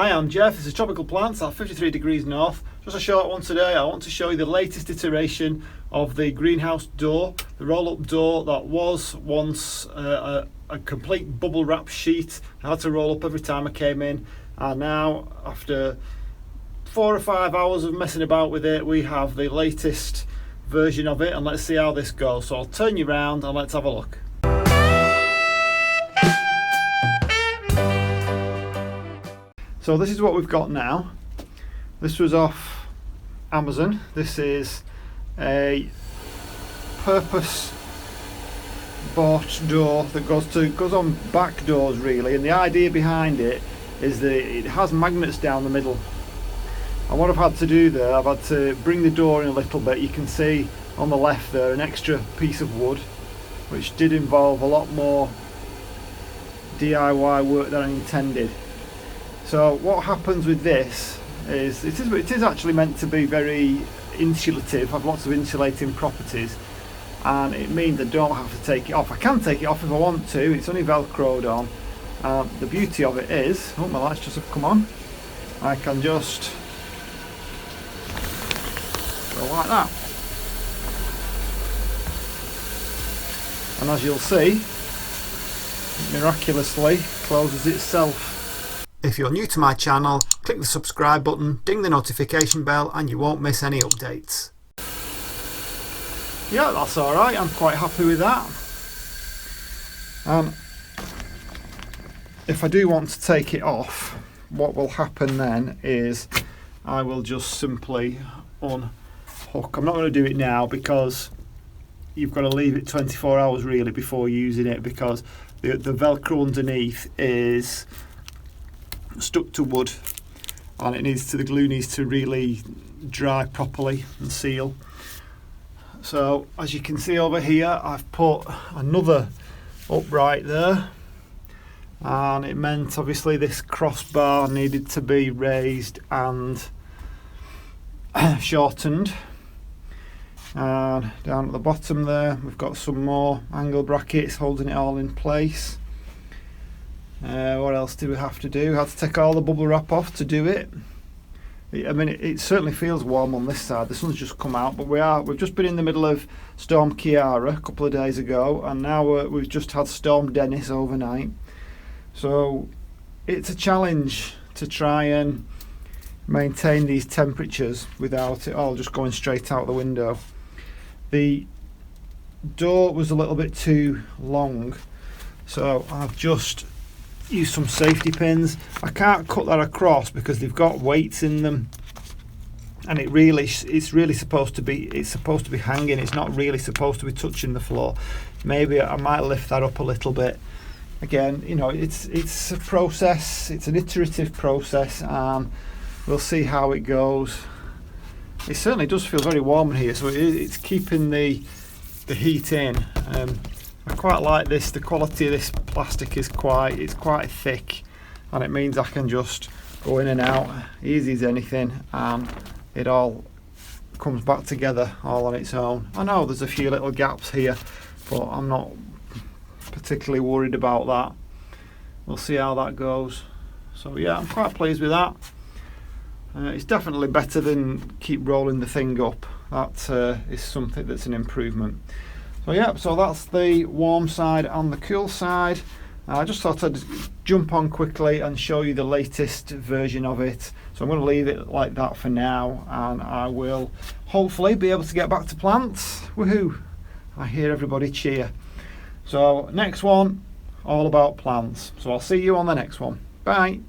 Hi, I'm Jeff. This is Tropical Plants at 53 degrees north. Just a short one today. I want to show you the latest iteration of the greenhouse door, the roll-up door that was once a complete bubble wrap sheet. I had to roll up every time I came in, and now after 4 or 5 hours of messing about with it, we have the latest version of it, and let's see how this goes. So I'll turn you around and let's have a look. So this is what we've got now. This was off Amazon. This is a purpose bought door that goes on back doors really, and the idea behind it is that it has magnets down the middle. And what I've had to do there, I've had to bring the door in a little bit. You can see on the left there an extra piece of wood, which did involve a lot more DIY work than I intended. So what happens with this is it is actually meant to be very insulative, have lots of insulating properties, and it means I don't have to take it off. I can take it off if I want to, it's only velcroed on. The beauty of it is, oh, my lights just have come on, I can just go like that. And as you'll see, it miraculously closes itself. If you're new to my channel, click the subscribe button, ding the notification bell, and you won't miss any updates. Yeah, that's alright, I'm quite happy with that. If I do want to take it off, what will happen then is I will just simply unhook. I'm not going to do it now because you've got to leave it 24 hours really before using it, because the velcro underneath is stuck to wood, and the glue needs to really dry properly and seal. So as you can see over here, I've put another upright there, and it meant obviously this crossbar needed to be raised and shortened. And down at the bottom there we've got some more angle brackets holding it all in place. What else do we have to do? I had to take all the bubble wrap off to do it. I mean, it certainly feels warm on this side. The sun's just come out, but we've just been in the middle of Storm Kiara a couple of days ago, and now we've just had Storm Dennis overnight. So it's a challenge to try and maintain these temperatures without it all just going straight out the window. The door was a little bit too long, so I've just use some safety pins. I can't cut that across because they've got weights in them, and it's really supposed to be hanging. It's not really supposed to be touching the floor. Maybe I might lift that up a little bit. Again, you know, it's a process. It's an iterative process, and we'll see how it goes. It certainly does feel very warm in here, so it's keeping the heat in. I quite like this. The quality of this plastic is quite thick, and it means I can just go in and out easy as anything, and it all comes back together all on its own. I know there's a few little gaps here, but I'm not particularly worried about that. We'll see how that goes. So yeah, I'm quite pleased with that. It's definitely better than keep rolling the thing up. That is something that's an improvement. So yeah, so that's the warm side and the cool side. I just thought I'd jump on quickly and show you the latest version of it. So I'm going to leave it like that for now, and I will hopefully be able to get back to plants. Woohoo! I hear everybody cheer. So next one, all about plants. So I'll see you on the next one. Bye.